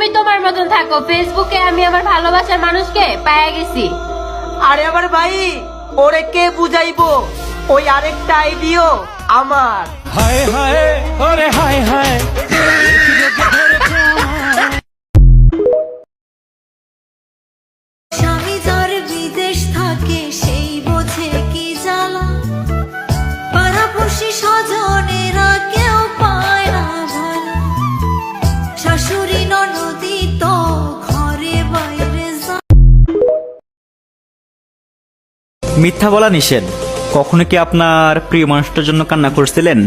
তুমি তোমার মতন থাকো, ফেসবুকে আমি আমার ভালোবাসার মানুষকে পায়ে গেছি। আরে আমার ভাই, ওরে কে বুঝাইবো? ওই আরেকটা আইডিও আমার। হায় হায় ওরে হায় হায়। স্বামী যার বিদেশ থাকে সেই বোঝে কি জ্বালা, পাড়াপড়শি স্বজনেরা কেউ পায় না ভালো, শাশুড়ি ননদি তো ঘরে বাইরে মিথ্যা বলা নিষেধ। কখনো কি আপনার প্রিয় মানুষটার জন্য কান্না করছিলেন?